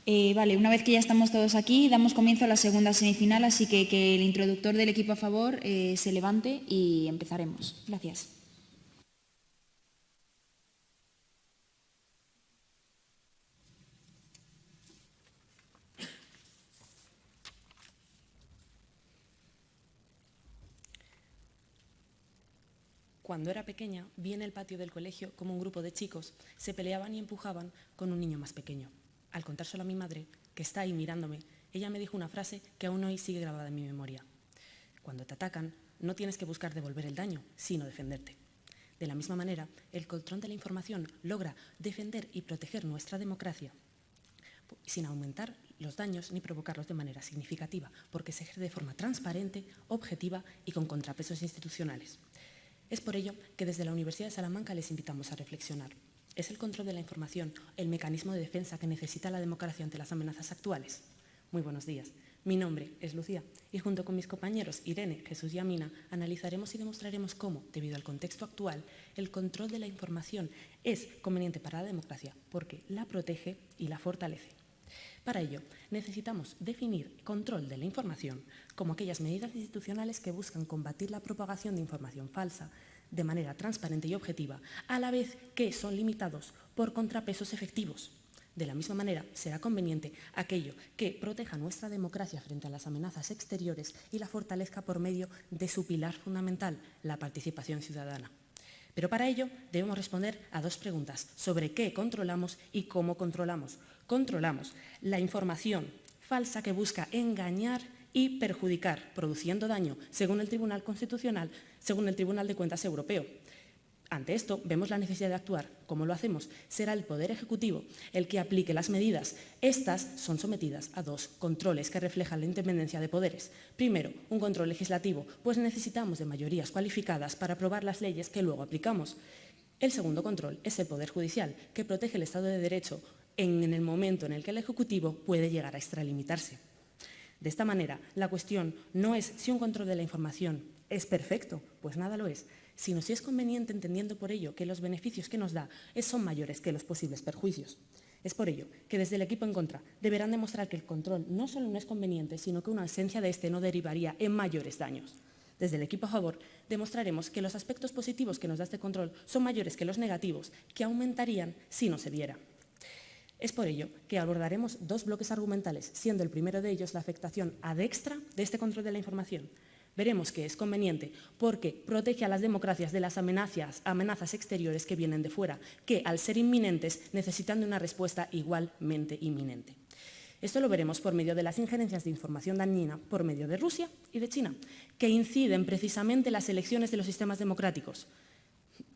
Vale, una vez que ya estamos todos aquí, damos comienzo a la segunda semifinal, así que el introductor del equipo a favor se levante y empezaremos. Gracias. Cuando era pequeña, vi en el patio del colegio cómo un grupo de chicos se peleaban y empujaban con un niño más pequeño. Al contárselo a mi madre, que está ahí mirándome, ella me dijo una frase que aún hoy sigue grabada en mi memoria. Cuando te atacan, no tienes que buscar devolver el daño, sino defenderte. De la misma manera, el control de la información logra defender y proteger nuestra democracia sin aumentar los daños ni provocarlos de manera significativa, porque se ejerce de forma transparente, objetiva y con contrapesos institucionales. Es por ello que desde la Universidad de Salamanca les invitamos a reflexionar. ¿Es el control de la información el mecanismo de defensa que necesita la democracia ante las amenazas actuales? Muy buenos días. Mi nombre es Lucía y junto con mis compañeros Irene, Jesús y Amina analizaremos y demostraremos cómo, debido al contexto actual, el control de la información es conveniente para la democracia porque la protege y la fortalece. Para ello, necesitamos definir control de la información como aquellas medidas institucionales que buscan combatir la propagación de información falsa de manera transparente y objetiva, a la vez que son limitados por contrapesos efectivos. De la misma manera, será conveniente aquello que proteja nuestra democracia frente a las amenazas exteriores y la fortalezca por medio de su pilar fundamental, la participación ciudadana. Pero para ello debemos responder a dos preguntas sobre qué controlamos y cómo controlamos. Controlamos la información falsa que busca engañar y perjudicar, produciendo daño, según el Tribunal Constitucional, según el Tribunal de Cuentas Europeo. Ante esto, vemos la necesidad de actuar. ¿Cómo lo hacemos? Será el Poder Ejecutivo el que aplique las medidas. Estas son sometidas a dos controles que reflejan la independencia de poderes. Primero, un control legislativo, pues necesitamos de mayorías cualificadas para aprobar las leyes que luego aplicamos. El segundo control es el Poder Judicial, que protege el Estado de Derecho en el momento en el que el Ejecutivo puede llegar a extralimitarse. De esta manera, la cuestión no es si un control de la información es perfecto, pues nada lo es, sino si es conveniente, entendiendo por ello que los beneficios que nos da son mayores que los posibles perjuicios. Es por ello que desde el equipo en contra deberán demostrar que el control no solo no es conveniente, sino que una ausencia de este no derivaría en mayores daños. Desde el equipo a favor demostraremos que los aspectos positivos que nos da este control son mayores que los negativos, que aumentarían si no se diera. Es por ello que abordaremos dos bloques argumentales, siendo el primero de ellos la afectación ad extra de este control de la información. Veremos que es conveniente porque protege a las democracias de las amenazas exteriores que vienen de fuera, que al ser inminentes necesitan de una respuesta igualmente inminente. Esto lo veremos por medio de las injerencias de información dañina por medio de Rusia y de China, que inciden precisamente en las elecciones de los sistemas democráticos.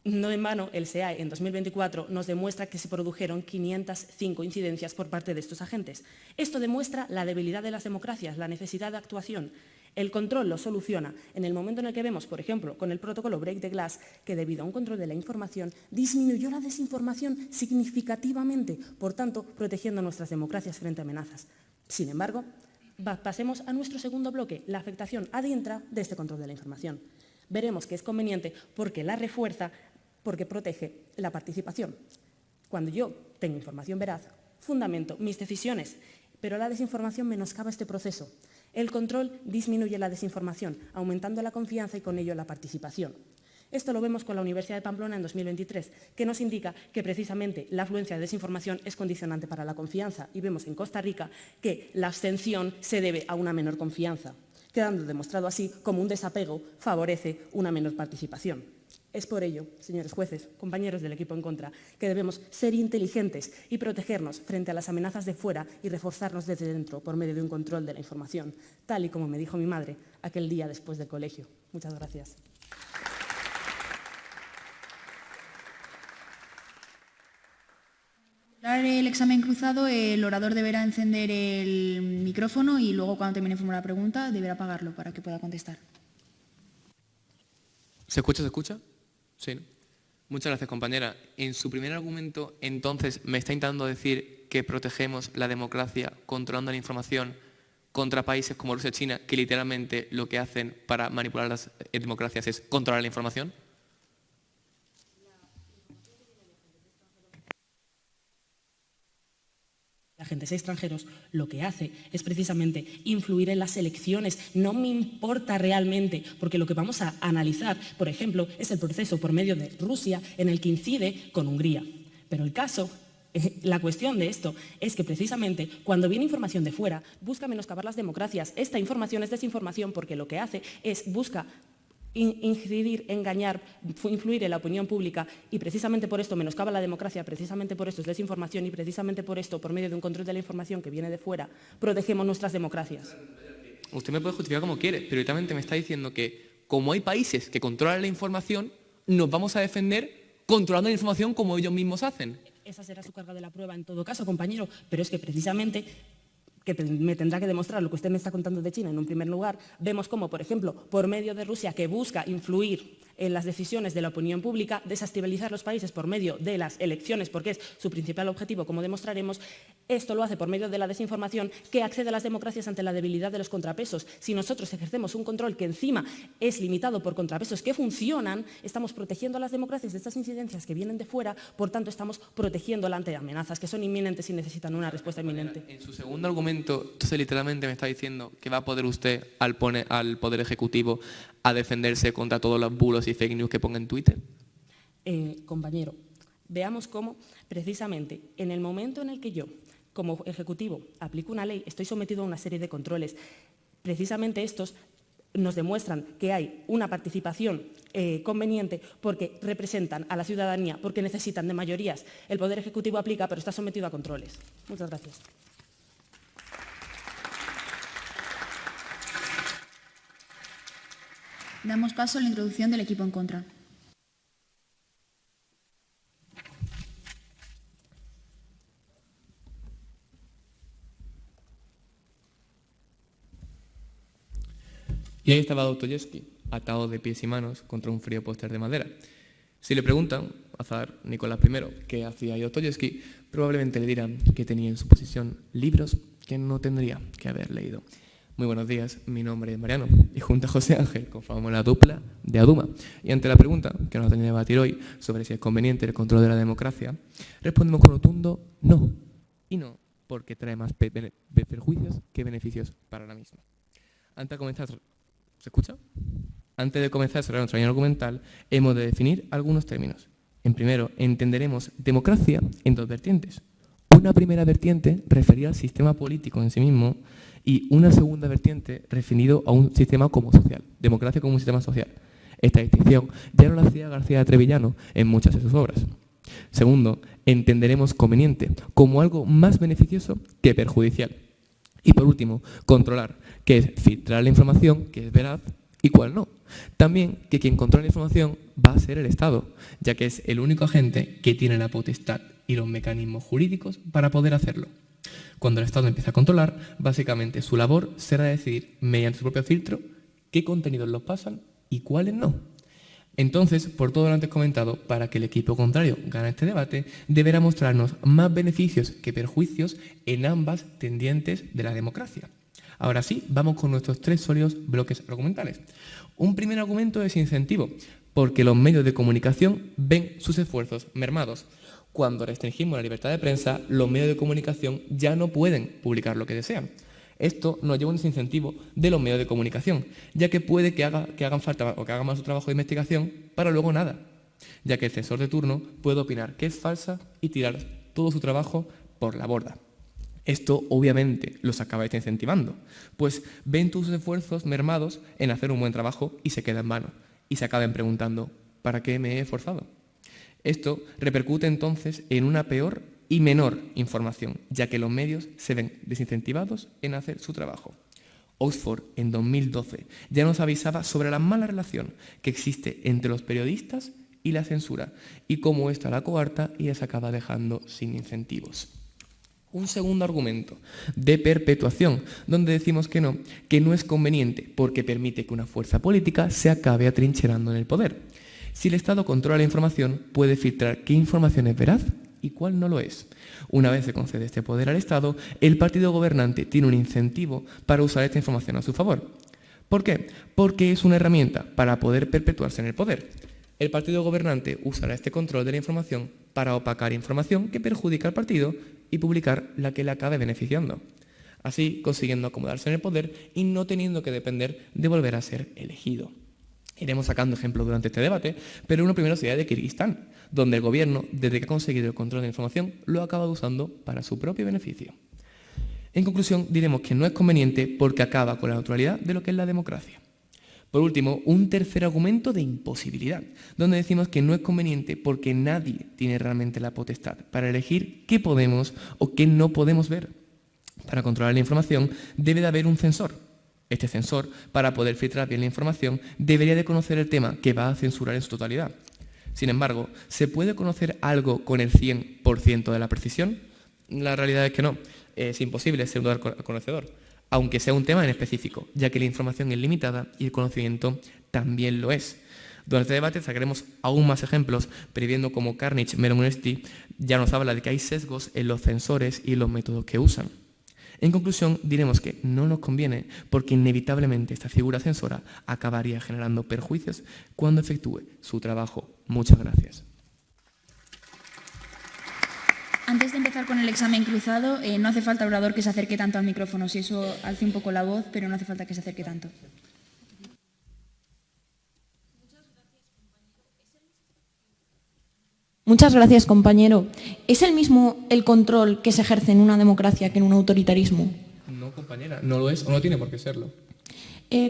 No en vano, el SEAE en 2024 nos demuestra que se produjeron 505 incidencias por parte de estos agentes. Esto demuestra la debilidad de las democracias, la necesidad de actuación. El control lo soluciona en el momento en el que vemos, por ejemplo, con el protocolo Break the Glass, que debido a un control de la información disminuyó la desinformación significativamente, por tanto, protegiendo nuestras democracias frente a amenazas. Sin embargo, pasemos a nuestro segundo bloque, la afectación ad intra de este control de la información. Veremos que es conveniente porque la refuerza, porque protege la participación. Cuando yo tengo información veraz, fundamento mis decisiones, pero la desinformación menoscaba este proceso. El control disminuye la desinformación, aumentando la confianza y con ello la participación. Esto lo vemos con la Universidad de Pamplona en 2023, que nos indica que precisamente la afluencia de desinformación es condicionante para la confianza y vemos en Costa Rica que la abstención se debe a una menor confianza, quedando demostrado así como un desapego favorece una menor participación. Es por ello, señores jueces, compañeros del equipo en contra, que debemos ser inteligentes y protegernos frente a las amenazas de fuera y reforzarnos desde dentro por medio de un control de la información, tal y como me dijo mi madre aquel día después del colegio. Muchas gracias. Para el examen cruzado, el orador deberá encender el micrófono y luego, cuando termine de formular la pregunta, deberá apagarlo para que pueda contestar. ¿Se escucha? ¿Se escucha? Sí, ¿no? Muchas gracias, compañera. En su primer argumento, entonces, me está intentando decir que protegemos la democracia controlando la información contra países como Rusia y China, que literalmente lo que hacen para manipular las democracias es controlar la información. agentes extranjeros, lo que hace es precisamente influir en las elecciones. No me importa realmente, porque lo que vamos a analizar, por ejemplo, es el proceso por medio de Rusia en el que incide con Hungría. Pero el caso, la cuestión de esto es que precisamente cuando viene información de fuera, busca menoscabar las democracias. Esta información es desinformación porque lo que hace es busca incidir, engañar, influir en la opinión pública y precisamente por esto menoscaba la democracia, precisamente por esto es desinformación y precisamente por esto, por medio de un control de la información que viene de fuera, protegemos nuestras democracias. Usted me puede justificar como quiere, pero directamente me está diciendo que como hay países que controlan la información, nos vamos a defender controlando la información como ellos mismos hacen. Esa será su carga de la prueba en todo caso, compañero, pero es que precisamente me tendrá que demostrar lo que usted me está contando de China en un primer lugar. Vemos cómo, por ejemplo, por medio de Rusia, que busca influir en las decisiones de la opinión pública, desestabilizar los países por medio de las elecciones, porque es su principal objetivo, como demostraremos, esto lo hace por medio de la desinformación, que accede a las democracias ante la debilidad de los contrapesos. Si nosotros ejercemos un control que encima es limitado por contrapesos que funcionan, estamos protegiendo a las democracias de estas incidencias que vienen de fuera, por tanto estamos protegiéndola ante amenazas que son inminentes y necesitan una respuesta inminente. En su segundo argumento, entonces literalmente me está diciendo que va a poder usted, al Poder Ejecutivo, a defenderse contra todos los bulos y fake news que ponga en Twitter. Compañero, veamos cómo precisamente en el momento en el que yo, como Ejecutivo, aplico una ley, estoy sometido a una serie de controles. Precisamente estos nos demuestran que hay una participación conveniente porque representan a la ciudadanía, porque necesitan de mayorías. El Poder Ejecutivo aplica, pero está sometido a controles. Muchas gracias. Damos paso a la introducción del equipo en contra. Y ahí estaba Dostoyevsky, atado de pies y manos contra un frío póster de madera. Si le preguntan a zar Nicolás I qué hacía Dostoyevsky, probablemente le dirán que tenía en su posesión libros que no tendría que haber leído. Muy buenos días, mi nombre es Mariano y junto a José Ángel conformamos la dupla de Aduma. Y ante la pregunta que nos ha tenido que debatir hoy sobre si es conveniente el control de la democracia, respondemos con rotundo no. Y no porque trae más perjuicios que beneficios para la misma. Antes de comenzar, ¿se escucha? Antes de comenzar a desarrollar nuestra línea argumental, hemos de definir algunos términos. En primero, entenderemos democracia en dos vertientes. Una primera vertiente referida al sistema político en sí mismo y una segunda vertiente referido a un sistema como social, democracia como un sistema social. Esta distinción ya lo hacía García de Trevijano en muchas de sus obras. Segundo, entenderemos conveniente como algo más beneficioso que perjudicial. Y por último, controlar, que es filtrar la información que es veraz y cuál no. También que quien controla la información va a ser el Estado, ya que es el único agente que tiene la potestad y los mecanismos jurídicos para poder hacerlo. Cuando el Estado empieza a controlar, básicamente su labor será decidir, mediante su propio filtro, qué contenidos los pasan y cuáles no. Entonces, por todo lo antes comentado, para que el equipo contrario gane este debate, deberá mostrarnos más beneficios que perjuicios en ambas tendientes de la democracia. Ahora sí, vamos con nuestros tres sólidos bloques argumentales. Un primer argumento es incentivo, porque los medios de comunicación ven sus esfuerzos mermados. Cuando restringimos la libertad de prensa, los medios de comunicación ya no pueden publicar lo que desean. Esto nos lleva a un desincentivo de los medios de comunicación, ya que puede que hagan falta o que hagan mal su trabajo de investigación para luego nada, ya que el censor de turno puede opinar que es falsa y tirar todo su trabajo por la borda. Esto obviamente los acaba desincentivando, pues ven tus esfuerzos mermados en hacer un buen trabajo y se queda en vano, y se acaban preguntando ¿para qué me he esforzado? Esto repercute entonces en una peor y menor información, ya que los medios se ven desincentivados en hacer su trabajo. Oxford, en 2012, ya nos avisaba sobre la mala relación que existe entre los periodistas y la censura, y cómo esta la coarta y les acaba dejando sin incentivos. Un segundo argumento, de perpetuación, donde decimos que no es conveniente, porque permite que una fuerza política se acabe atrincherando en el poder. Si el Estado controla la información, puede filtrar qué información es veraz y cuál no lo es. Una vez se concede este poder al Estado, el partido gobernante tiene un incentivo para usar esta información a su favor. ¿Por qué? Porque es una herramienta para poder perpetuarse en el poder. El partido gobernante usará este control de la información para opacar información que perjudica al partido y publicar la que le acabe beneficiando, así consiguiendo acomodarse en el poder y no teniendo que depender de volver a ser elegido. Iremos sacando ejemplos durante este debate, pero uno primero sería de Kirguistán, donde el gobierno, desde que ha conseguido el control de la información, lo ha acabado usando para su propio beneficio. En conclusión, diremos que no es conveniente porque acaba con la naturalidad de lo que es la democracia. Por último, un tercer argumento de imposibilidad, donde decimos que no es conveniente porque nadie tiene realmente la potestad para elegir qué podemos o qué no podemos ver. Para controlar la información debe de haber un censor. Este censor, para poder filtrar bien la información, debería de conocer el tema que va a censurar en su totalidad. Sin embargo, ¿se puede conocer algo con el 100% de la precisión? La realidad es que no. Es imposible ser un conocedor, aunque sea un tema en específico, ya que la información es limitada y el conocimiento también lo es. Durante este debate sacaremos aún más ejemplos, pero viendo como Carnegie Mellon University ya nos habla de que hay sesgos en los censores y los métodos que usan. En conclusión, diremos que no nos conviene porque inevitablemente esta figura censora acabaría generando perjuicios cuando efectúe su trabajo. Muchas gracias. Antes de empezar con el examen cruzado, no hace falta, orador, que se acerque tanto al micrófono. Si eso alce un poco la voz, pero no hace falta que se acerque tanto. Muchas gracias, compañero. ¿Es el mismo el control que se ejerce en una democracia que en un autoritarismo? No, compañera, no lo es o no tiene por qué serlo.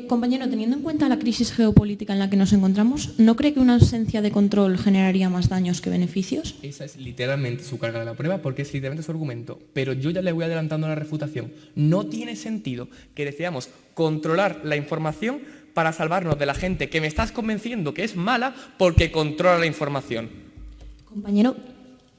Compañero, teniendo en cuenta la crisis geopolítica en la que nos encontramos, ¿no cree que una ausencia de control generaría más daños que beneficios? Esa es literalmente su carga de la prueba porque es literalmente su argumento. Pero yo ya le voy adelantando la refutación. No tiene sentido que decidamos controlar la información para salvarnos de la gente que me estás convenciendo que es mala porque controla la información. Compañero,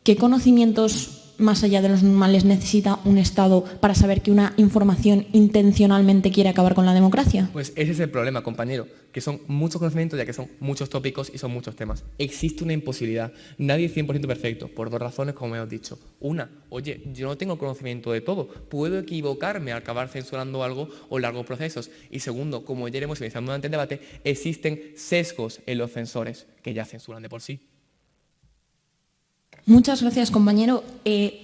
¿qué conocimientos más allá de los normales necesita un Estado para saber que una información intencionalmente quiere acabar con la democracia? Pues ese es el problema, compañero, que son muchos conocimientos ya que son muchos tópicos y son muchos temas. Existe una imposibilidad. Nadie es 100% perfecto, por dos razones, como hemos dicho. Una, oye, yo no tengo conocimiento de todo. Puedo equivocarme al acabar censurando algo o largos procesos. Y segundo, como ya iremos iniciando durante el debate, existen sesgos en los censores que ya censuran de por sí. Muchas gracias, compañero.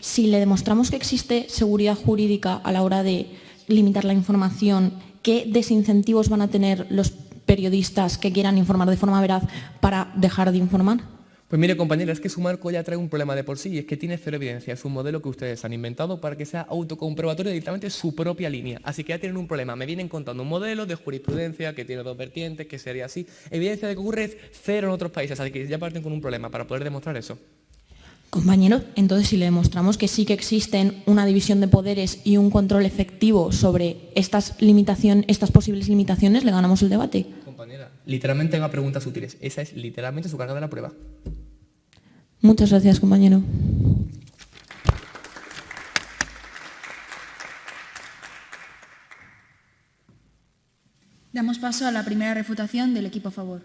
Si le demostramos que existe seguridad jurídica a la hora de limitar la información, ¿qué desincentivos van a tener los periodistas que quieran informar de forma veraz para dejar de informar? Pues mire, compañera, es que su marco ya trae un problema de por sí y es que tiene cero evidencia. Es un modelo que ustedes han inventado para que sea autocomprobatorio de directamente su propia línea. Así que ya tienen un problema. Me vienen contando un modelo de jurisprudencia que tiene dos vertientes, que sería así. Evidencia de que ocurre es cero en otros países, así que ya parten con un problema para poder demostrar eso. Compañero, entonces si le demostramos que sí que existen una división de poderes y un control efectivo sobre estas posibles limitaciones, le ganamos el debate. Compañera, literalmente haga preguntas útiles. Esa es literalmente su carga de la prueba. Muchas gracias, compañero. Damos paso a la primera refutación del equipo a favor.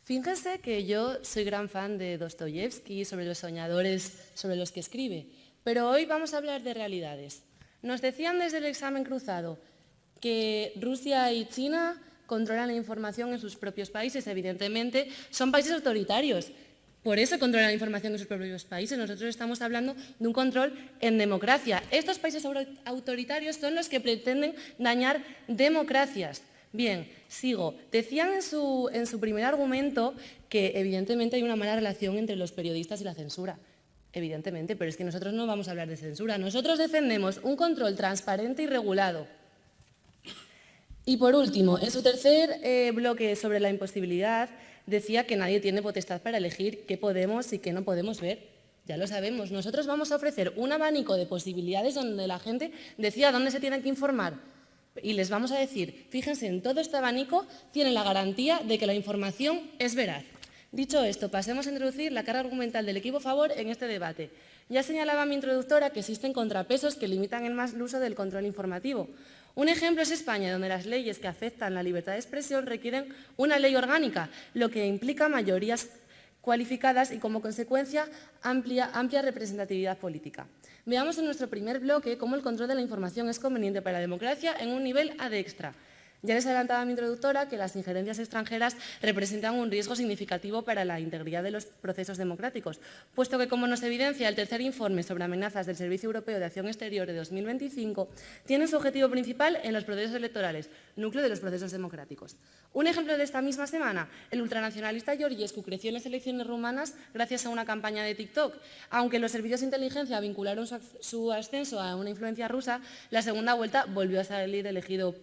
Fíjense que yo soy gran fan de Dostoyevsky, sobre los soñadores sobre los que escribe, pero hoy vamos a hablar de realidades. Nos decían desde el examen cruzado que Rusia y China controlan la información en sus propios países. Evidentemente, son países autoritarios. Por eso controlan la información en sus propios países. Nosotros estamos hablando de un control en democracia. Estos países autoritarios son los que pretenden dañar democracias. Bien, sigo. Decían en su primer argumento que evidentemente hay una mala relación entre los periodistas y la censura. Evidentemente, pero es que nosotros no vamos a hablar de censura. Nosotros defendemos un control transparente y regulado. Y por último, en su tercer bloque sobre la imposibilidad, decía que nadie tiene potestad para elegir qué podemos y qué no podemos ver. Ya lo sabemos. Nosotros vamos a ofrecer un abanico de posibilidades donde la gente decida dónde se tiene que informar. Y les vamos a decir, fíjense, en todo este abanico tienen la garantía de que la información es veraz. Dicho esto, pasemos a introducir la carga argumental del equipo a favor en este debate. Ya señalaba mi introductora que existen contrapesos que limitan el uso del control informativo. Un ejemplo es España, donde las leyes que afectan la libertad de expresión requieren una ley orgánica, lo que implica mayorías cualificadas y, como consecuencia, amplia representatividad política. Veamos en nuestro primer bloque cómo el control de la información es conveniente para la democracia en un nivel ad extra. Ya les adelantaba mi introductora que las injerencias extranjeras representan un riesgo significativo para la integridad de los procesos democráticos, puesto que, como nos evidencia el tercer informe sobre amenazas del Servicio Europeo de Acción Exterior de 2025, tiene su objetivo principal en los procesos electorales, núcleo de los procesos democráticos. Un ejemplo de esta misma semana, el ultranacionalista Georgescu creció en las elecciones rumanas gracias a una campaña de TikTok. Aunque los servicios de inteligencia vincularon su ascenso a una influencia rusa, la segunda vuelta volvió a salir elegido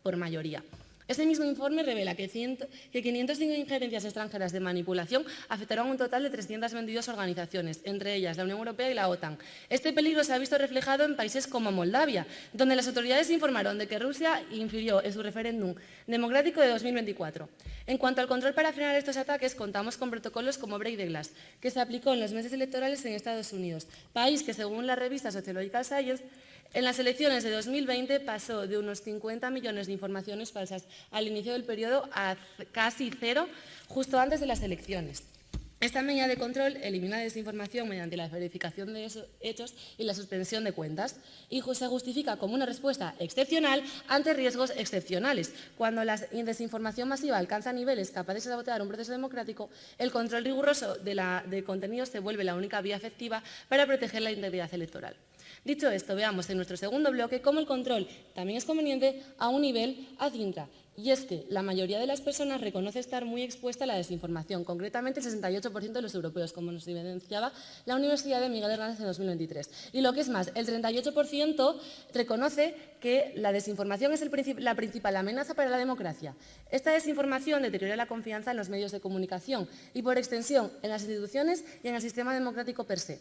por mayoría. Este mismo informe revela que 505 injerencias extranjeras de manipulación afectaron a un total de 322 organizaciones, entre ellas la Unión Europea y la OTAN. Este peligro se ha visto reflejado en países como Moldavia, donde las autoridades informaron de que Rusia infirió en su referéndum democrático de 2024. En cuanto al control para frenar estos ataques, contamos con protocolos como Break the Glass, que se aplicó en los meses electorales en Estados Unidos, país que, según la revista Sociological Science, en las elecciones de 2020 pasó de unos 50 millones de informaciones falsas al inicio del periodo a casi cero justo antes de las elecciones. Esta medida de control elimina la desinformación mediante la verificación de esos hechos y la suspensión de cuentas y se justifica como una respuesta excepcional ante riesgos excepcionales. Cuando la desinformación masiva alcanza niveles capaces de sabotear un proceso democrático, el control riguroso de contenidos se vuelve la única vía efectiva para proteger la integridad electoral. Dicho esto, veamos en nuestro segundo bloque cómo el control también es conveniente a un nivel ad intra. Y es que la mayoría de las personas reconoce estar muy expuesta a la desinformación, concretamente el 68% de los europeos, como nos evidenciaba la Universidad de Miguel Hernández en 2023. Y lo que es más, el 38% reconoce que la desinformación es la principal amenaza para la democracia. Esta desinformación deteriora la confianza en los medios de comunicación y, por extensión, en las instituciones y en el sistema democrático per se.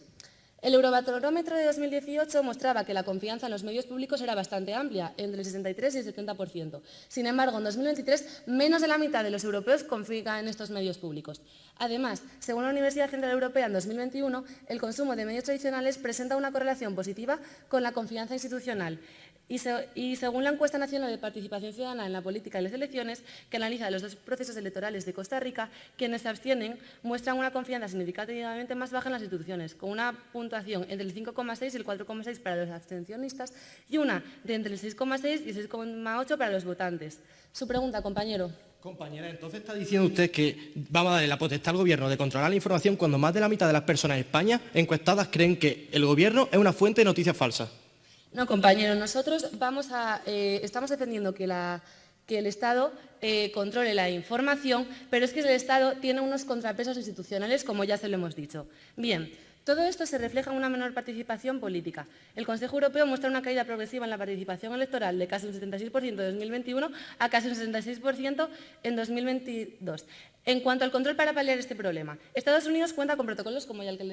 El Eurobarómetro de 2018 mostraba que la confianza en los medios públicos era bastante amplia, entre el 63 y el 70%. Sin embargo, en 2023, menos de la mitad de los europeos confían en estos medios públicos. Además, según la Universidad Central Europea en 2021, el consumo de medios tradicionales presenta una correlación positiva con la confianza institucional. Y según la encuesta nacional de participación ciudadana en la política y las elecciones, que analiza los dos procesos electorales de Costa Rica, quienes se abstienen muestran una confianza significativamente más baja en las instituciones, con una puntuación entre el 5,6 y el 4,6 para los abstencionistas y una de entre el 6,6 y el 6,8 para los votantes. Su pregunta, compañero. Compañera, entonces está diciendo usted que vamos a darle la potestad al Gobierno de controlar la información cuando más de la mitad de las personas en España encuestadas creen que el Gobierno es una fuente de noticias falsas. No, compañero, nosotros estamos defendiendo que el Estado controle la información, pero es que el Estado tiene unos contrapesos institucionales, como ya se lo hemos dicho. Bien, todo esto se refleja en una menor participación política. El Consejo Europeo muestra una caída progresiva en la participación electoral de casi un 76% en 2021 a casi un 66% en 2022. En cuanto al control para paliar este problema, Estados Unidos cuenta con protocolos como ya el que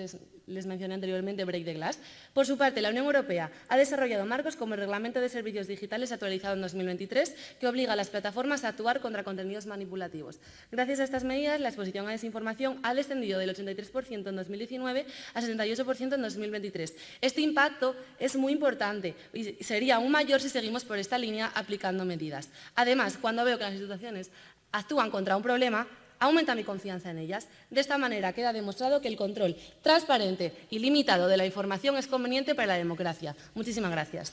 les mencioné anteriormente, Break the Glass. Por su parte, la Unión Europea ha desarrollado marcos como el Reglamento de Servicios Digitales actualizado en 2023, que obliga a las plataformas a actuar contra contenidos manipulativos. Gracias a estas medidas, la exposición a desinformación ha descendido del 83% en 2019 a 78% en 2023. Este impacto es muy importante y sería aún mayor si seguimos por esta línea aplicando medidas. Además, cuando veo que las instituciones actúan contra un problema, aumenta mi confianza en ellas. De esta manera queda demostrado que el control transparente y limitado de la información es conveniente para la democracia. Muchísimas gracias.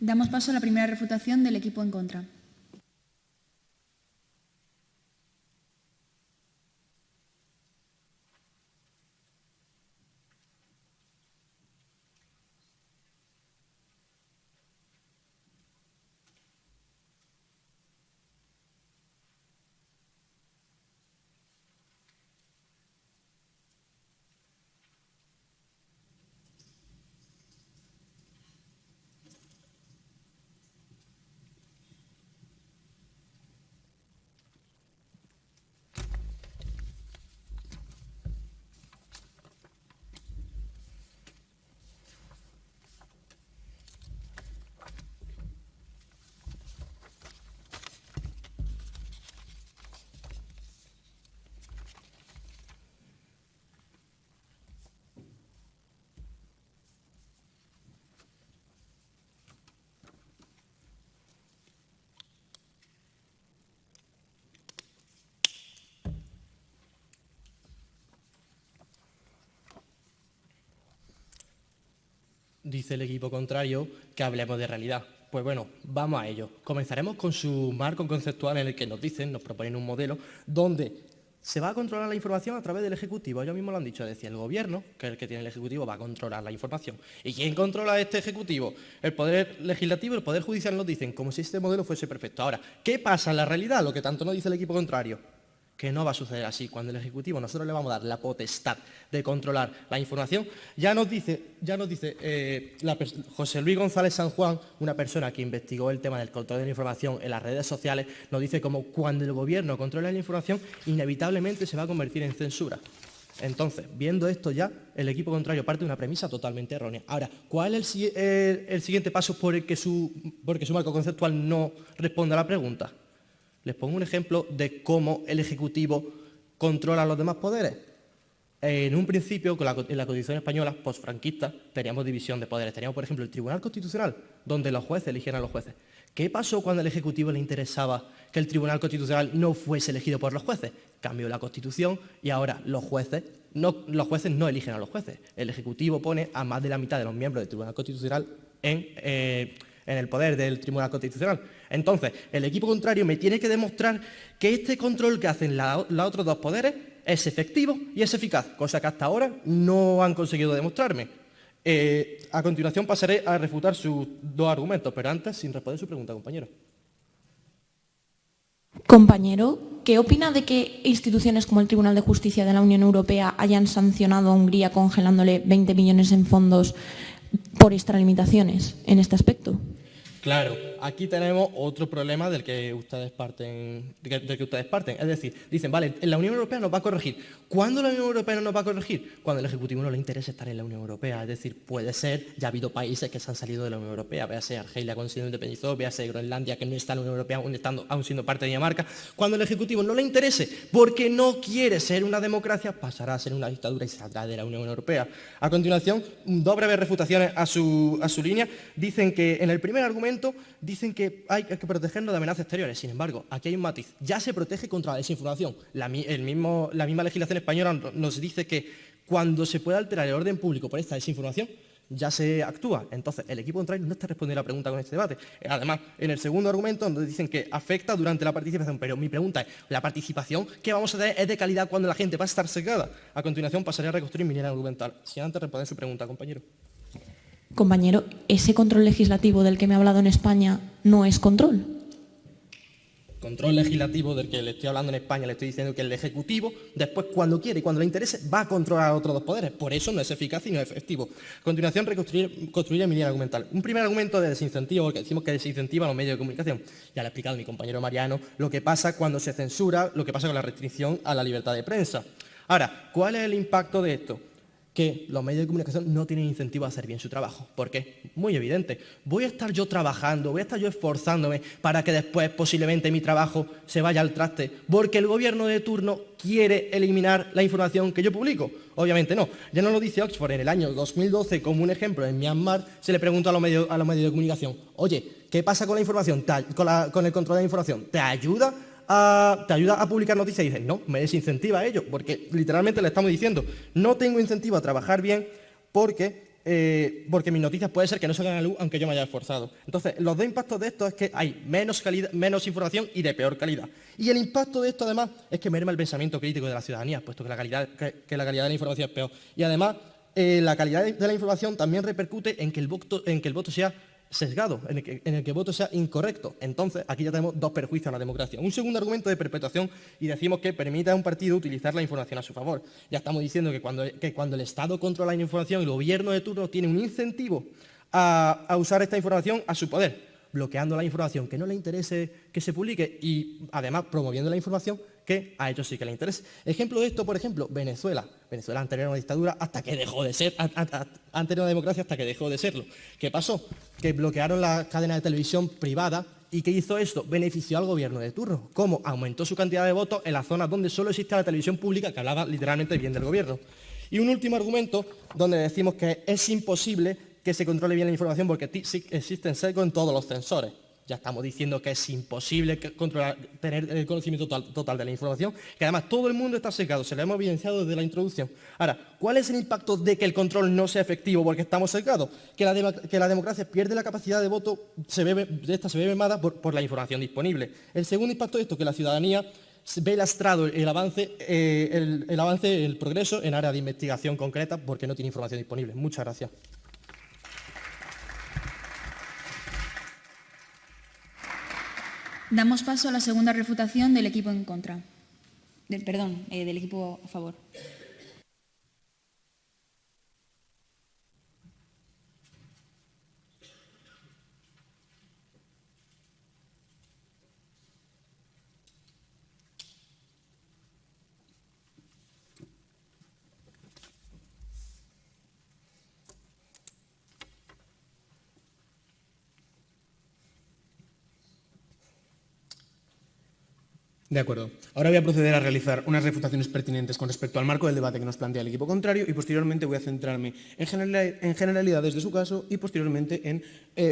Damos paso a la primera refutación del equipo en contra. Dice el equipo contrario que hablemos de realidad. Pues bueno, vamos a ello. Comenzaremos con su marco conceptual en el que nos proponen un modelo donde se va a controlar la información a través del Ejecutivo. Ellos mismos lo han dicho, es decir, el Gobierno, que es el que tiene el Ejecutivo, va a controlar la información. ¿Y quién controla este Ejecutivo? El Poder Legislativo y el Poder Judicial nos dicen, como si este modelo fuese perfecto. Ahora, ¿qué pasa en la realidad? Lo que tanto nos dice el equipo contrario. Que no va a suceder así. Cuando el Ejecutivo nosotros le vamos a dar la potestad de controlar la información, ya nos dice José Luis González San Juan, una persona que investigó el tema del control de la información en las redes sociales, nos dice como cuando el Gobierno controla la información, inevitablemente se va a convertir en censura. Entonces, viendo esto ya, el equipo contrario parte de una premisa totalmente errónea. Ahora, ¿cuál es el siguiente paso por el que su marco conceptual no responde a la pregunta? Les pongo un ejemplo de cómo el Ejecutivo controla los demás poderes. En un principio, en la Constitución española postfranquista, teníamos división de poderes. Teníamos, por ejemplo, el Tribunal Constitucional, donde los jueces eligieran a los jueces. ¿Qué pasó cuando al Ejecutivo le interesaba que el Tribunal Constitucional no fuese elegido por los jueces? Cambió la Constitución y ahora los jueces no eligen a los jueces. El Ejecutivo pone a más de la mitad de los miembros del Tribunal Constitucional en el poder del Tribunal Constitucional. Entonces, el equipo contrario me tiene que demostrar que este control que hacen los otros dos poderes es efectivo y es eficaz, cosa que hasta ahora no han conseguido demostrarme. A continuación pasaré a refutar sus dos argumentos, pero antes, sin responder su pregunta, compañero. Compañero, ¿qué opina de que instituciones como el Tribunal de Justicia de la Unión Europea hayan sancionado a Hungría congelándole 20 millones en fondos por extralimitaciones en este aspecto? Claro, aquí tenemos otro problema del que ustedes parten. Es decir, dicen, vale, la Unión Europea nos va a corregir. ¿Cuándo la Unión Europea no nos va a corregir? Cuando al Ejecutivo no le interesa estar en la Unión Europea. Es decir, puede ser, ya ha habido países que se han salido de la Unión Europea, véase Argelia cuando se independizó, véase Groenlandia que no está en la Unión Europea aún siendo parte de Dinamarca. Cuando al Ejecutivo no le interese, porque no quiere ser una democracia, pasará a ser una dictadura y saldrá de la Unión Europea. A continuación, dos breves refutaciones a su línea. Dicen que en el primer argumento dicen que hay que protegernos de amenazas exteriores. Sin embargo, aquí hay un matiz. Ya se protege contra la desinformación. La misma legislación española nos dice que cuando se puede alterar el orden público por esta desinformación, ya se actúa. Entonces, el equipo contrario no está respondiendo a la pregunta con este debate. Además, en el segundo argumento, donde dicen que afecta durante la participación. Pero mi pregunta es, ¿la participación que vamos a tener es de calidad cuando la gente va a estar sesgada? A continuación, pasaré a reconstruir mi línea argumental. Si antes responder su pregunta, compañero. Compañero, ¿ese control legislativo del que me ha hablado en España no es control? Control legislativo del que le estoy hablando en España, le estoy diciendo que el Ejecutivo, después, cuando quiere y cuando le interese, va a controlar a otros dos poderes. Por eso no es eficaz y no es efectivo. A continuación, construir mi línea argumental. Un primer argumento de desincentivo, porque decimos que desincentiva a los medios de comunicación. Ya le ha explicado mi compañero Mariano lo que pasa cuando se censura, lo que pasa con la restricción a la libertad de prensa. Ahora, ¿cuál es el impacto de esto? Que los medios de comunicación no tienen incentivo a hacer bien su trabajo. ¿Por qué? Muy evidente. Voy a estar yo trabajando, voy a estar yo esforzándome para que después posiblemente mi trabajo se vaya al traste, porque el gobierno de turno quiere eliminar la información que yo publico. Obviamente no. Ya no lo dice Oxford. En el año 2012, como un ejemplo, en Myanmar, se le preguntó a los medios de comunicación, oye, ¿qué pasa con la información, con el control de la información? ¿Te ayuda a publicar noticias? Y dicen, no, me desincentiva a ello, porque literalmente le estamos diciendo, no tengo incentivo a trabajar bien porque mis noticias puede ser que no salgan a la luz aunque yo me haya esforzado. Entonces, los dos impactos de esto es que hay menos información y de peor calidad. Y el impacto de esto, además, es que merma el pensamiento crítico de la ciudadanía, puesto que la calidad de la información es peor. Y además, la calidad de la información también repercute en que el voto sea sesgado, en el que el voto sea incorrecto. Entonces, aquí ya tenemos dos perjuicios a la democracia. Un segundo argumento de perpetuación y decimos que permite a un partido utilizar la información a su favor. Ya estamos diciendo que cuando el Estado controla la información, el gobierno de turno tiene un incentivo a usar esta información a su poder, bloqueando la información que no le interese que se publique y además promoviendo la información que a ellos sí que les interesa. Ejemplo de esto, por ejemplo, Venezuela. Venezuela antes era una dictadura hasta que dejó de ser, antes era una democracia hasta que dejó de serlo. ¿Qué pasó? Que bloquearon las cadenas de televisión privadas. ¿Y qué hizo esto? Benefició al gobierno de turno. ¿Cómo? Aumentó su cantidad de votos en las zonas donde solo existía la televisión pública que hablaba literalmente bien del gobierno. Y un último argumento donde decimos que es imposible que se controle bien la información porque existen sesgos en todos los sensores. Ya estamos diciendo que es imposible tener el conocimiento total de la información, que además todo el mundo está secado, se lo hemos evidenciado desde la introducción. Ahora, ¿cuál es el impacto de que el control no sea efectivo porque estamos secados? Que la democracia pierde la capacidad de voto, se ve mermada por la información disponible. El segundo impacto de esto, que la ciudadanía ve lastrado el avance, el progreso en áreas de investigación concreta porque no tiene información disponible. Muchas gracias. Damos paso a la segunda refutación del equipo en contra. Del equipo a favor. De acuerdo. Ahora voy a proceder a realizar unas refutaciones pertinentes con respecto al marco del debate que nos plantea el equipo contrario y posteriormente voy a centrarme en generalidades de su caso y posteriormente en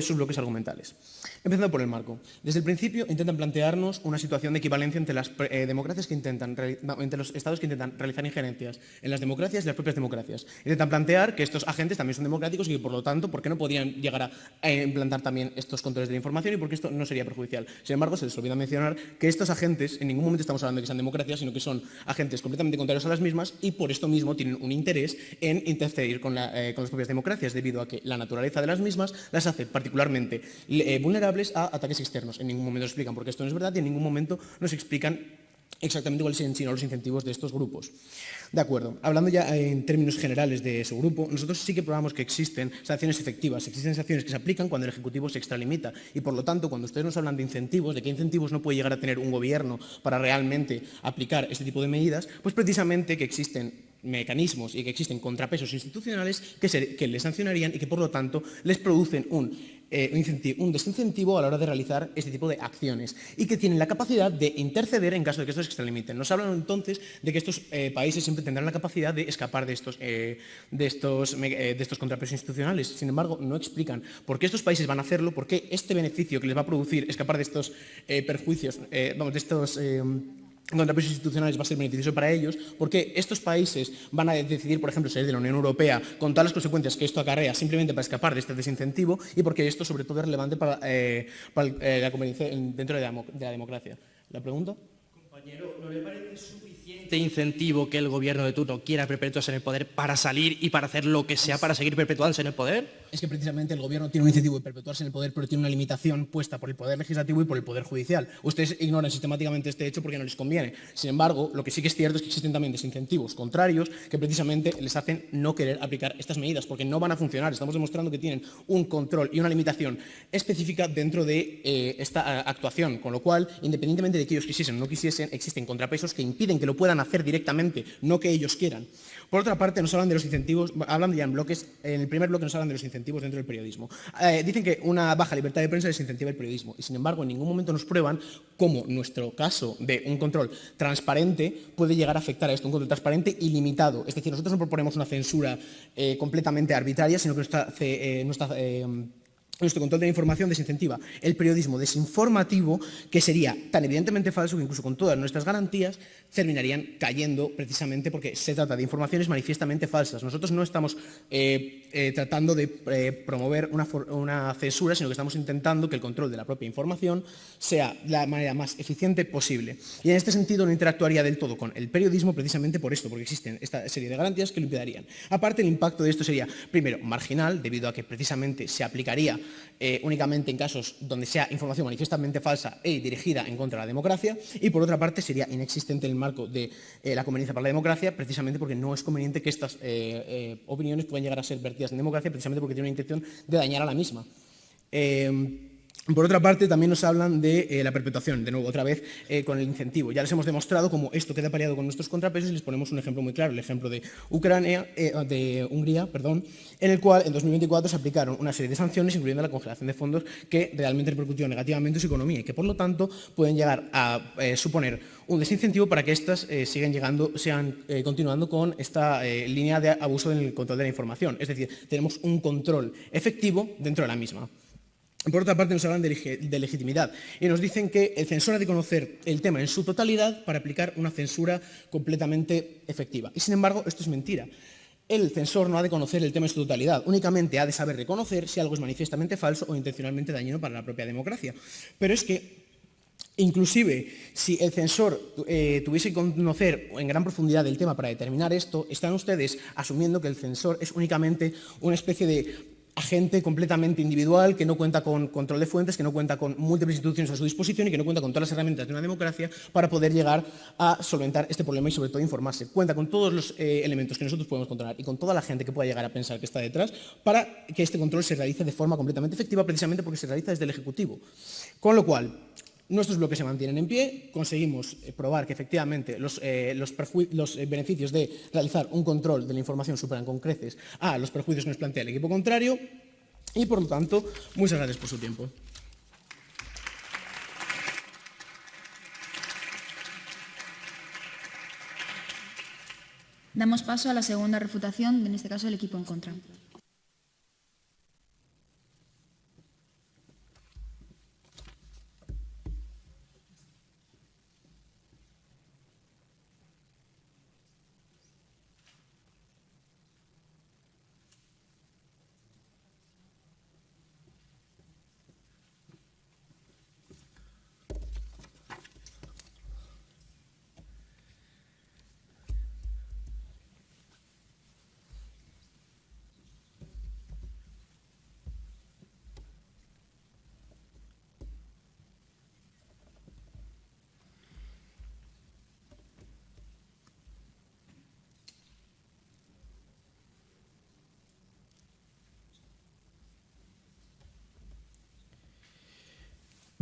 sus bloques argumentales. Empezando por el marco. Desde el principio intentan plantearnos una situación de equivalencia entre las democracias que entre los estados que intentan realizar injerencias en las democracias y las propias democracias. Intentan plantear que estos agentes también son democráticos y que, por lo tanto, ¿por qué no podrían llegar a implantar también estos controles de la información y por qué esto no sería perjudicial? Sin embargo, se les olvida mencionar que estos agentes en ningún momento estamos hablando de que sean democracias, sino que son agentes completamente contrarios a las mismas y por esto mismo tienen un interés en interferir con las propias democracias, debido a que la naturaleza de las mismas las hace particularmente vulnerables a ataques externos. En ningún momento nos explican por qué esto no es verdad y en ningún momento nos explican exactamente cuáles son los incentivos de estos grupos. De acuerdo. Hablando ya en términos generales de su grupo, nosotros sí que probamos que existen sanciones efectivas, existen sanciones que se aplican cuando el Ejecutivo se extralimita y, por lo tanto, cuando ustedes nos hablan de incentivos, de qué incentivos no puede llegar a tener un gobierno para realmente aplicar este tipo de medidas, pues precisamente que existen mecanismos y que existen contrapesos institucionales que les sancionarían y que, por lo tanto, les producen un desincentivo a la hora de realizar este tipo de acciones y que tienen la capacidad de interceder en caso de que estos se extralimiten. Nos hablan entonces de que estos países siempre tendrán la capacidad de escapar de estos contrapesos institucionales. Sin embargo, no explican por qué estos países van a hacerlo, por qué este beneficio que les va a producir escapar de estos perjuicios, de estos contrapesos institucionales va a ser beneficioso para ellos, porque estos países van a decidir, por ejemplo, salir de la Unión Europea con todas las consecuencias que esto acarrea simplemente para escapar de este desincentivo y porque esto sobre todo es relevante para la conveniencia dentro de la democracia. ¿La pregunta? Compañero, ¿no le parece suficiente incentivo que el gobierno de turno quiera perpetuarse en el poder para salir y para hacer lo que sea para seguir perpetuándose en el poder? Es que precisamente el gobierno tiene un incentivo de perpetuarse en el poder, pero tiene una limitación puesta por el Poder Legislativo y por el Poder Judicial. Ustedes ignoran sistemáticamente este hecho porque no les conviene. Sin embargo, lo que sí que es cierto es que existen también desincentivos contrarios que precisamente les hacen no querer aplicar estas medidas porque no van a funcionar. Estamos demostrando que tienen un control y una limitación específica dentro de esta actuación, con lo cual, independientemente de que ellos quisiesen o no quisiesen, existen contrapesos que impiden que lo puedan hacer directamente, no que ellos quieran. Por otra parte, nos hablan de los incentivos, hablando ya en bloques, en el primer bloque nos hablan de los incentivos dentro del periodismo. Dicen que una baja libertad de prensa desincentiva el periodismo y, sin embargo, en ningún momento nos prueban cómo nuestro caso de un control transparente puede llegar a afectar a esto, un control transparente y limitado. Es decir, nosotros no proponemos una censura completamente arbitraria, sino que nuestro control de la información desincentiva el periodismo desinformativo, que sería tan evidentemente falso que incluso con todas nuestras garantías terminarían cayendo precisamente porque se trata de informaciones manifiestamente falsas. Nosotros no estamos tratando de promover una censura, sino que estamos intentando que el control de la propia información sea la manera más eficiente posible. Y en este sentido no interactuaría del todo con el periodismo precisamente por esto, porque existen esta serie de garantías que lo impedirían. Aparte, el impacto de esto sería, primero, marginal, debido a que precisamente se aplicaría únicamente en casos donde sea información manifiestamente falsa y dirigida en contra de la democracia, y por otra parte sería inexistente en el marco de la conveniencia para la democracia, precisamente porque no es conveniente que estas opiniones puedan llegar a ser vertidas en democracia, precisamente porque tiene una intención de dañar a la misma. Por otra parte, también nos hablan de la perpetuación, de nuevo, otra vez, con el incentivo. Ya les hemos demostrado cómo esto queda paliado con nuestros contrapesos y les ponemos un ejemplo muy claro, el ejemplo de Hungría, en el cual en 2024 se aplicaron una serie de sanciones, incluyendo la congelación de fondos, que realmente repercutió negativamente en su economía y que, por lo tanto, pueden llegar a suponer un desincentivo para que éstas sigan continuando con esta línea de abuso en el control de la información. Es decir, tenemos un control efectivo dentro de la misma. Por otra parte, nos hablan de legitimidad y nos dicen que el censor ha de conocer el tema en su totalidad para aplicar una censura completamente efectiva. Y, sin embargo, esto es mentira. El censor no ha de conocer el tema en su totalidad, únicamente ha de saber reconocer si algo es manifiestamente falso o intencionalmente dañino para la propia democracia. Pero es que, inclusive, si el censor tuviese que conocer en gran profundidad el tema para determinar esto, están ustedes asumiendo que el censor es únicamente una especie de agente completamente individual que no cuenta con control de fuentes, que no cuenta con múltiples instituciones a su disposición y que no cuenta con todas las herramientas de una democracia para poder llegar a solventar este problema y sobre todo informarse. Cuenta con todos los elementos que nosotros podemos controlar y con toda la gente que pueda llegar a pensar que está detrás para que este control se realice de forma completamente efectiva, precisamente porque se realiza desde el Ejecutivo. Con lo cual, nuestros bloques se mantienen en pie, conseguimos probar que efectivamente los beneficios de realizar un control de la información superan con creces a los perjuicios que nos plantea el equipo contrario y, por lo tanto, muchas gracias por su tiempo. Damos paso a la segunda refutación, en este caso el equipo en contra.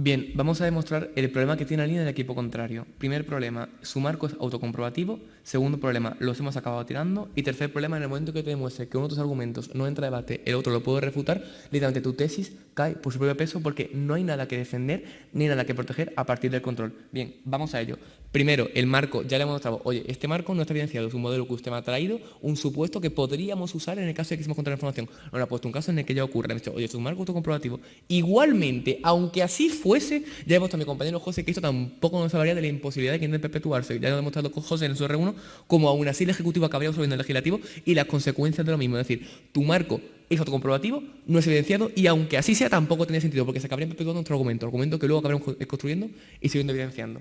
Bien, vamos a demostrar el problema que tiene la línea del equipo contrario. Primer problema, su marco es autocomprobativo. Segundo problema, los hemos acabado tirando. Y tercer problema, en el momento que te demuestre que uno de tus argumentos no entra a debate, el otro lo puede refutar, literalmente tu tesis cae por su propio peso porque no hay nada que defender ni nada que proteger a partir del control. Bien, vamos a ello. Primero, el marco, ya le hemos mostrado, oye, este marco no está evidenciado, es un modelo que usted me ha traído, un supuesto que podríamos usar en el caso de que quisiéramos controlar la información. No le ha puesto un caso en el que ya ocurre, le ha dicho, oye, es un marco autocomprobativo. Igualmente, aunque así fuese, ya hemos visto a mi compañero José que esto tampoco nos hablaría de la imposibilidad de que intente perpetuarse. Ya lo ha demostrado con José en su R1, como aún así el Ejecutivo acabaría absorbiendo el Legislativo y las consecuencias de lo mismo. Es decir, tu marco es autocomprobativo, no es evidenciado y aunque así sea tampoco tiene sentido porque se acabaría perpetuando nuestro argumento que luego acabaremos construyendo y siguiendo evidenciando.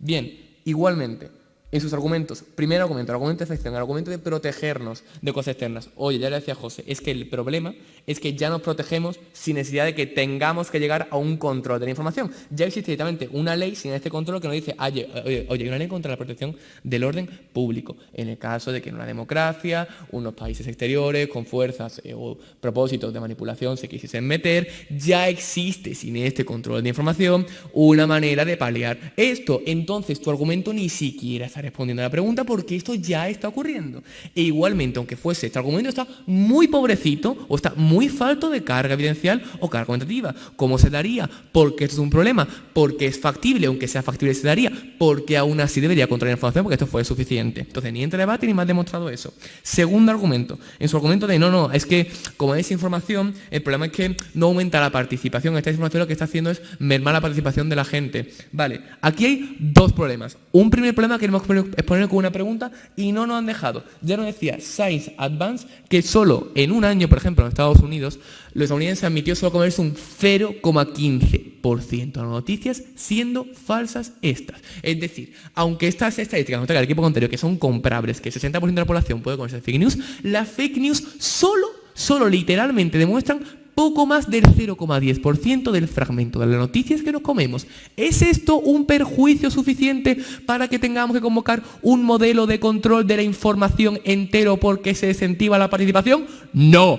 Bien. Igualmente, en sus argumentos, primer argumento, el argumento de efección, el argumento de protegernos de cosas externas. Oye, ya le decía José, es que el problema es que ya nos protegemos sin necesidad de que tengamos que llegar a un control de la información. Ya existe directamente una ley sin este control que nos dice, oye, hay una ley contra la protección del orden público. En el caso de que en una democracia, unos países exteriores con fuerzas o propósitos de manipulación se quisiesen meter, ya existe sin este control de información una manera de paliar esto. Entonces, tu argumento ni siquiera está respondiendo a la pregunta porque esto ya está ocurriendo. E igualmente, aunque fuese, este argumento está muy pobrecito o está muy falto de carga evidencial o carga argumentativa. ¿Cómo se daría? Porque esto es un problema, porque es factible, aunque sea factible se daría, porque aún así debería controlar la información porque esto fue suficiente. Entonces, ni entra debate ni más demostrado eso. Segundo argumento, en su argumento de no, es que como es información, el problema es que no aumenta la participación. Esta información lo que está haciendo es mermar la participación de la gente. Vale, aquí hay dos problemas. Un primer problema que queremos exponer con una pregunta y no nos han dejado. Ya nos decía Science Advance que solo en un año, por ejemplo, en Estados Unidos, los estadounidenses admitió solo comerse un 0,15% de las noticias siendo falsas estas. Es decir, aunque estas estadísticas nos traiga el equipo contrario que son comparables, que el 60% de la población puede comerse fake news, las fake news solo literalmente demuestran poco más del 0,10% del fragmento de las noticias que nos comemos. ¿Es esto un perjuicio suficiente para que tengamos que convocar un modelo de control de la información entero porque se desincentiva la participación? No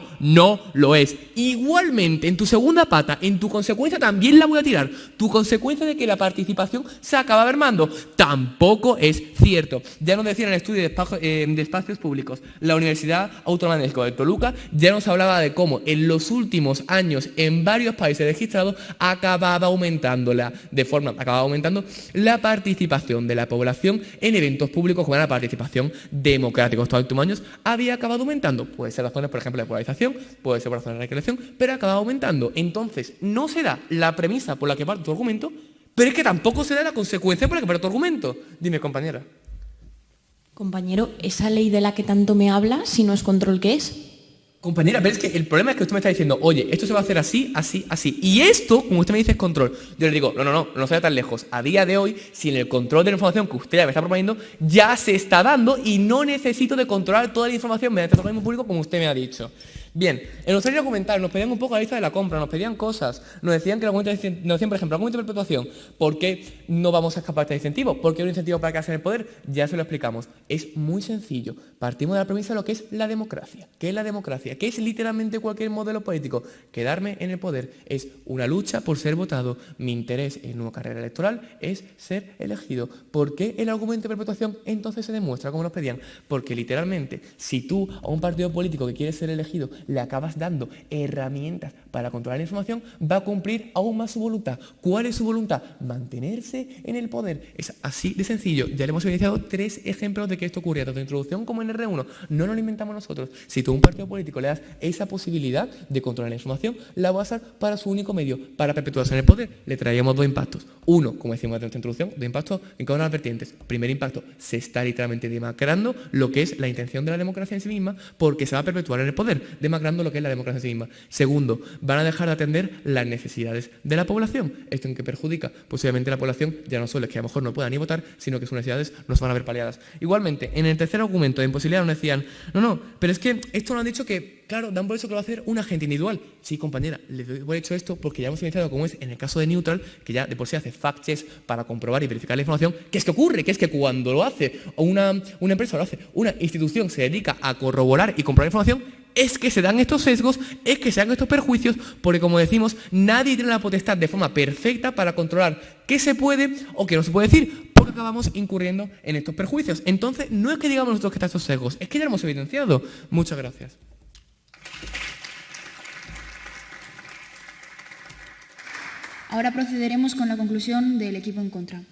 lo es. Igualmente, en tu segunda pata, en tu consecuencia también la voy a tirar. Tu consecuencia de que la participación se acaba mermando tampoco es cierto. Ya nos decían en el estudio de espacios públicos, la Universidad Autónoma de México de Toluca ya nos hablaba de cómo en los últimos últimos años en varios países registrados acababa aumentando la participación de la población en eventos públicos como era la participación democrática. Estos últimos años había acabado aumentando. Puede ser razones, por ejemplo, de polarización, puede ser por razones de recreación, pero acaba aumentando. Entonces, no se da la premisa por la que parte tu argumento, pero es que tampoco se da la consecuencia por la que parte tu argumento. Dime, compañera. Compañero, esa ley de la que tanto me habla, si no es control, ¿qué es? Compañera, pero es que el problema es que usted me está diciendo, oye, esto se va a hacer así, así, así. Y esto, como usted me dice, es control. Yo le digo, no se vaya tan lejos. A día de hoy, si en el control de la información que usted ya me está proponiendo, ya se está dando y no necesito de controlar toda la información mediante el organismo público como usted me ha dicho. Bien, en los series documentales nos pedían un poco la lista de la compra, nos pedían cosas, nos decían que por ejemplo, el argumento de perpetuación, ¿por qué no vamos a escapar de este incentivo? ¿Por qué un incentivo para quedarse en el poder? Ya se lo explicamos. Es muy sencillo. Partimos de la premisa de lo que es la democracia. ¿Qué es la democracia? ¿Qué es literalmente cualquier modelo político? Quedarme en el poder es una lucha por ser votado. Mi interés en una carrera electoral es ser elegido. ¿Por qué el argumento de perpetuación entonces se demuestra como nos pedían? Porque literalmente, si tú a un partido político que quiere ser elegido le acabas dando herramientas para controlar la información, va a cumplir aún más su voluntad. ¿Cuál es su voluntad? Mantenerse en el poder. Es así de sencillo. Ya le hemos evidenciado 3 ejemplos de que esto ocurría, tanto en introducción como en R1. No nos lo inventamos nosotros. Si tú a un partido político le das esa posibilidad de controlar la información, la va a usar para su único medio, para perpetuarse en el poder. Le traíamos 2 impactos. Uno, como decimos en nuestra introducción, 2 impactos en cada una de las vertientes. Primer impacto, se está literalmente demacrando lo que es la intención de la democracia en sí misma, porque se va a perpetuar en el poder, demacrando lo que es la democracia en sí misma. Segundo, van a dejar de atender las necesidades de la población. ¿Esto en qué perjudica? Posiblemente la población ya no solo es que a lo mejor no pueda ni votar, sino que sus necesidades no se van a ver paliadas. Igualmente, en el tercer argumento de imposibilidad nos decían, pero es que esto nos han dicho que, claro, dan por eso que lo va a hacer un agente individual. Sí, compañera, le doy por hecho esto porque ya hemos evidenciado como es en el caso de Neutral, que ya de por sí hace fact-checks para comprobar y verificar la información, que es que ocurre, que es que cuando lo hace una empresa, lo hace una institución, se dedica a corroborar y comprobar información, es que se dan estos sesgos, es que se dan estos perjuicios, porque como decimos, nadie tiene la potestad de forma perfecta para controlar qué se puede o qué no se puede decir, porque acabamos incurriendo en estos perjuicios. Entonces, no es que digamos nosotros que están estos sesgos, es que ya lo hemos evidenciado. Muchas gracias. Ahora procederemos con la conclusión del equipo en contra.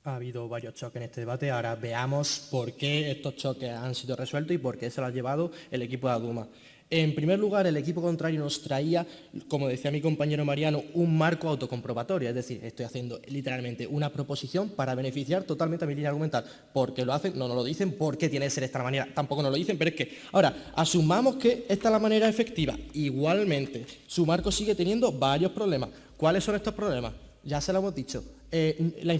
Ha habido varios choques en este debate. Ahora veamos por qué estos choques han sido resueltos y por qué se los ha llevado el equipo de Aduma. En primer lugar, el equipo contrario nos traía, como decía mi compañero Mariano, un marco autocomprobatorio. Es decir, estoy haciendo literalmente una proposición para beneficiar totalmente a mi línea argumental. ¿Por qué lo hacen? No nos lo dicen. ¿Por qué tiene que ser de esta manera? Tampoco nos lo dicen. Pero es que, ahora, asumamos que esta es la manera efectiva. Igualmente, su marco sigue teniendo varios problemas. ¿Cuáles son estos problemas? Ya se lo hemos dicho. El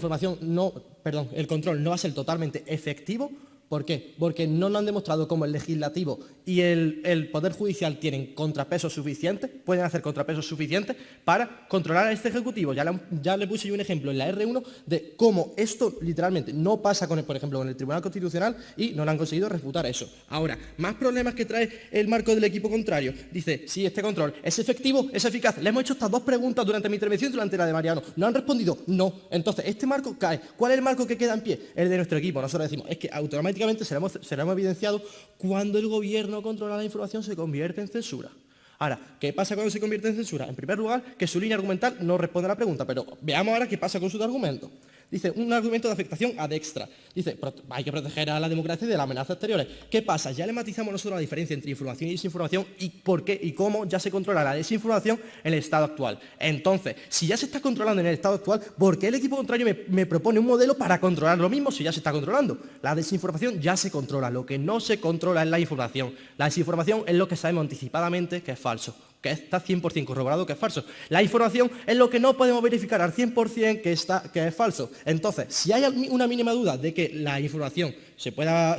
control no va a ser totalmente efectivo. ¿Por qué? Porque no nos han demostrado cómo el legislativo y el Poder Judicial tienen contrapesos suficientes, pueden hacer contrapesos suficientes para controlar a este Ejecutivo. Ya le puse yo un ejemplo en la R1 de cómo esto literalmente no pasa, por ejemplo, con el Tribunal Constitucional y no lo han conseguido refutar eso. Ahora, más problemas que trae el marco del equipo contrario. Dice, sí, este control es efectivo, es eficaz. Le hemos hecho estas 2 preguntas durante mi intervención y durante la de Mariano. ¿No han respondido? No. Entonces, este marco cae. ¿Cuál es el marco que queda en pie? El de nuestro equipo. Nosotros decimos, es que automáticamente seremos evidenciados cuando el gobierno controla la información se convierte en censura. Ahora, ¿qué pasa cuando se convierte en censura? En primer lugar, que su línea argumental no responde a la pregunta, pero veamos ahora qué pasa con sus argumentos. Dice, un argumento de afectación ad extra. Dice, hay que proteger a la democracia de las amenazas exteriores. ¿Qué pasa? Ya le matizamos nosotros la diferencia entre información y desinformación y por qué y cómo ya se controla la desinformación en el estado actual. Entonces, si ya se está controlando en el estado actual, ¿por qué el equipo contrario me propone un modelo para controlar lo mismo si ya se está controlando? La desinformación ya se controla, lo que no se controla es la información. La desinformación es lo que sabemos anticipadamente que es falso, que está 100% corroborado que es falso. La información es lo que no podemos verificar al 100% que es falso. Entonces, si hay una mínima duda de que la información se pueda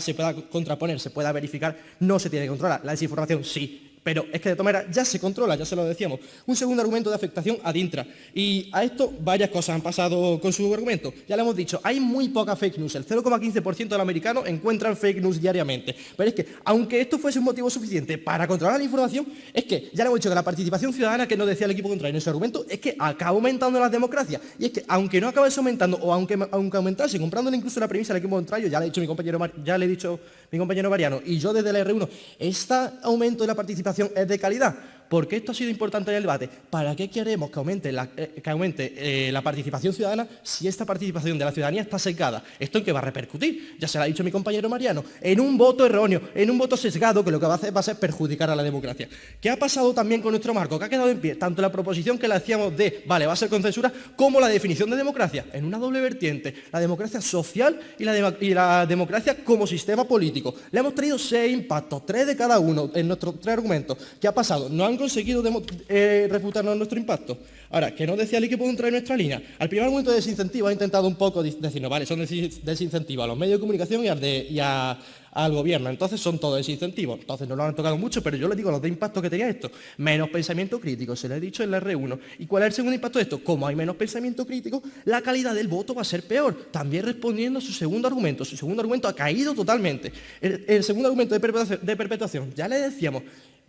contraponer, se pueda verificar, no se tiene que controlar. La desinformación sí. Pero es que de todas maneras ya se controla, ya se lo decíamos. Un segundo argumento de afectación ad intra. Y a esto varias cosas han pasado con su argumento. Ya le hemos dicho, hay muy poca fake news. El 0,15% de los americanos encuentran fake news diariamente. Pero es que, aunque esto fuese un motivo suficiente para controlar la información, es que ya le hemos dicho que la participación ciudadana, que nos decía el equipo contrario en ese argumento, es que acaba aumentando la democracia. Y es que, aunque no acabe aumentando, o aunque aumentase, comprándole incluso la premisa del equipo contrario, ya le he dicho mi compañero Mariano, y yo desde la R1, este aumento de la participación es de calidad. ¿Por qué esto ha sido importante en el debate? ¿Para qué queremos que aumente la participación ciudadana si esta participación de la ciudadanía está sesgada? ¿Esto en qué va a repercutir? Ya se lo ha dicho mi compañero Mariano, en un voto erróneo, en un voto sesgado, que lo que va a hacer va a ser perjudicar a la democracia. ¿Qué ha pasado también con nuestro marco? Que ha quedado en pie tanto la proposición que le hacíamos de, vale, va a ser con censura, como la definición de democracia, en una doble vertiente, la democracia social y la democracia como sistema político. Le hemos traído 6 impactos, 3 de cada uno en nuestros 3 argumentos. ¿Qué ha pasado? No han conseguido refutarnos nuestro impacto. Ahora, ¿qué nos decía el equipo contrario en nuestra línea? Al primer argumento de desincentivo ha intentado un poco decirnos, vale, son desincentivos a los medios de comunicación y al gobierno, entonces son todos desincentivos. Entonces no lo han tocado mucho, pero yo les digo los de impacto que tenía esto. Menos pensamiento crítico, se lo he dicho en la R1. ¿Y cuál es el segundo impacto de esto? Como hay menos pensamiento crítico, la calidad del voto va a ser peor. También respondiendo a su segundo argumento. Su segundo argumento ha caído totalmente. El segundo argumento de perpetuación, ya le decíamos,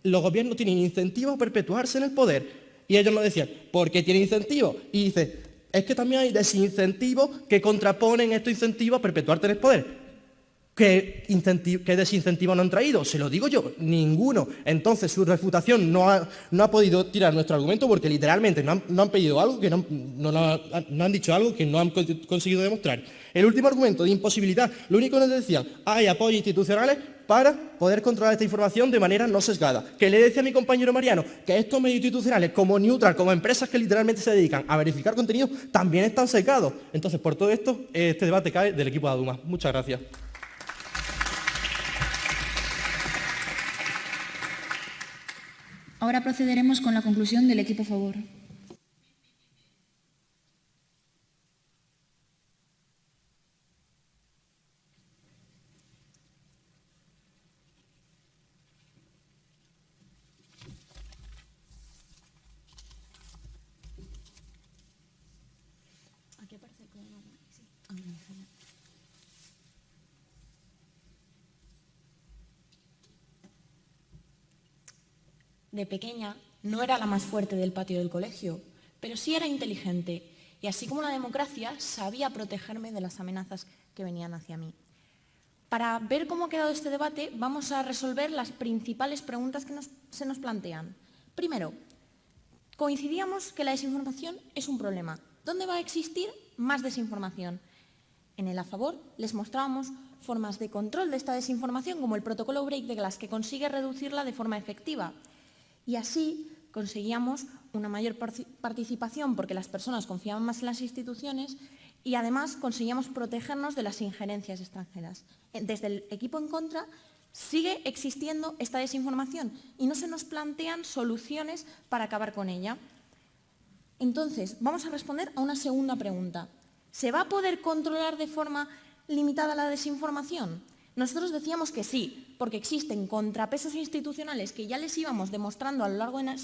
los gobiernos tienen incentivos a perpetuarse en el poder. Y ellos nos decían, ¿por qué tienen incentivos? Y dice, es que también hay desincentivos que contraponen estos incentivos a perpetuarte en el poder. ¿Qué desincentivos no han traído? Se lo digo yo, ninguno. Entonces su refutación no ha podido tirar nuestro argumento porque literalmente no han pedido algo que no han dicho algo que no han conseguido demostrar. El último argumento de imposibilidad, lo único que nos decían, hay apoyos institucionales para poder controlar esta información de manera no sesgada. Que le decía a mi compañero Mariano que estos medios institucionales, como Neutral, como empresas que literalmente se dedican a verificar contenido, también están sesgados. Entonces, por todo esto, este debate cae del equipo de Aduma. Muchas gracias. Ahora procederemos con la conclusión del equipo a favor. De pequeña no era la más fuerte del patio del colegio, pero sí era inteligente y así como la democracia sabía protegerme de las amenazas que venían hacia mí. Para ver cómo ha quedado este debate vamos a resolver las principales preguntas que se nos plantean. Primero, coincidíamos que la desinformación es un problema. ¿Dónde va a existir más desinformación? En el a favor les mostrábamos formas de control de esta desinformación como el protocolo Break the Glass que consigue reducirla de forma efectiva. Y así conseguíamos una mayor participación porque las personas confiaban más en las instituciones y además conseguíamos protegernos de las injerencias extranjeras. Desde el equipo en contra sigue existiendo esta desinformación y no se nos plantean soluciones para acabar con ella. Entonces, vamos a responder a una segunda pregunta. ¿Se va a poder controlar de forma limitada la desinformación? Nosotros decíamos que sí, porque existen contrapesos institucionales que ya les íbamos demostrando a lo largo de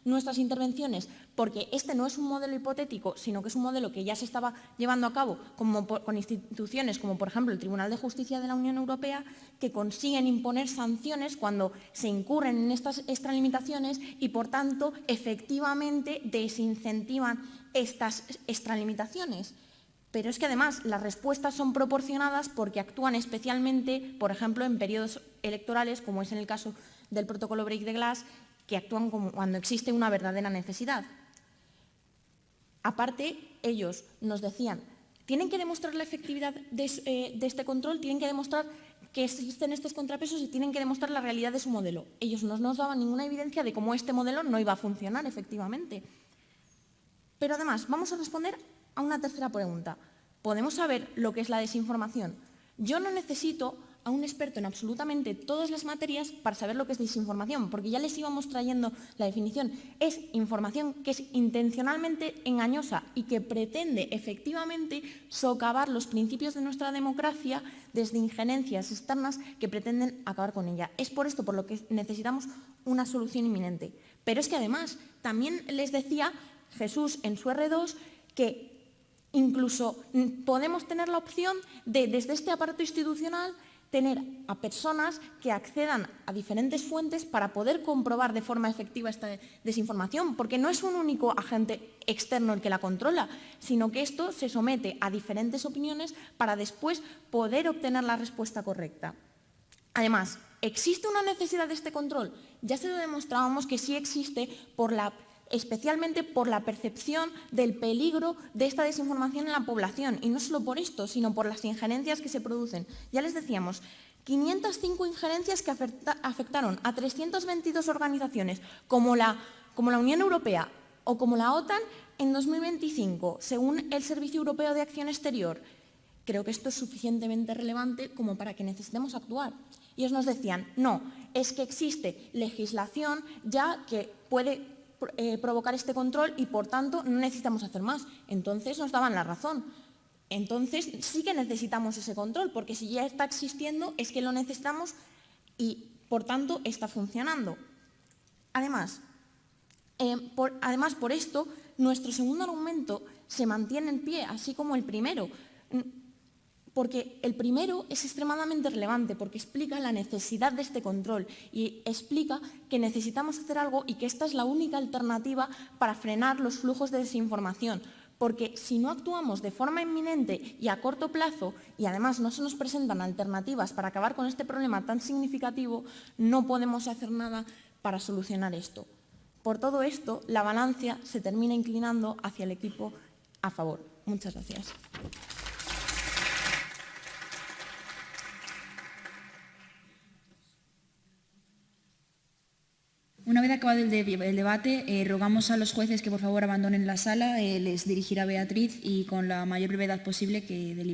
nuestras intervenciones, porque este no es un modelo hipotético, sino que es un modelo que ya se estaba llevando a cabo con instituciones como, por ejemplo, el Tribunal de Justicia de la Unión Europea, que consiguen imponer sanciones cuando se incurren en estas extralimitaciones y, por tanto, efectivamente desincentivan estas extralimitaciones. Pero es que además las respuestas son proporcionadas porque actúan especialmente, por ejemplo, en periodos electorales, como es en el caso del protocolo Break the Glass, que actúan como cuando existe una verdadera necesidad. Aparte, ellos nos decían Tienen que demostrar la efectividad de este control, tienen que demostrar que existen estos contrapesos y tienen que demostrar la realidad de su modelo. Ellos no nos daban ninguna evidencia de cómo este modelo no iba a funcionar efectivamente. Pero además, vamos a responder a una tercera pregunta. ¿Podemos saber lo que es la desinformación? Yo no necesito a un experto en absolutamente todas las materias para saber lo que es desinformación, porque ya les íbamos trayendo la definición. Es información que es intencionalmente engañosa y que pretende efectivamente socavar los principios de nuestra democracia desde injerencias externas que pretenden acabar con ella. Es por esto por lo que necesitamos una solución inminente. Pero es que además también les decía Jesús en su R2 que incluso podemos tener la opción de, desde este aparato institucional, tener a personas que accedan a diferentes fuentes para poder comprobar de forma efectiva esta desinformación, porque no es un único agente externo el que la controla, sino que esto se somete a diferentes opiniones para después poder obtener la respuesta correcta. Además, ¿existe una necesidad de este control? Ya se lo demostrábamos que sí existe especialmente por la percepción del peligro de esta desinformación en la población. Y no solo por esto, sino por las injerencias que se producen. Ya les decíamos, 505 injerencias que afectaron a 322 organizaciones como la Unión Europea o como la OTAN en 2025, según el Servicio Europeo de Acción Exterior. Creo que esto es suficientemente relevante como para que necesitemos actuar. Y ellos nos decían, no, es que existe legislación ya que puede provocar este control y, por tanto, no necesitamos hacer más. Entonces nos daban la razón. Entonces sí que necesitamos ese control, porque si ya está existiendo es que lo necesitamos y, por tanto, está funcionando. Además, por esto, nuestro segundo argumento se mantiene en pie, así como el primero, porque el primero es extremadamente relevante, porque explica la necesidad de este control y explica que necesitamos hacer algo y que esta es la única alternativa para frenar los flujos de desinformación. Porque si no actuamos de forma inminente y a corto plazo, y además no se nos presentan alternativas para acabar con este problema tan significativo, no podemos hacer nada para solucionar esto. Por todo esto, la balanza se termina inclinando hacia el equipo a favor. Muchas gracias. Una vez acabado el debate, rogamos a los jueces que por favor abandonen la sala, les dirigirá Beatriz y con la mayor brevedad posible que deliberen.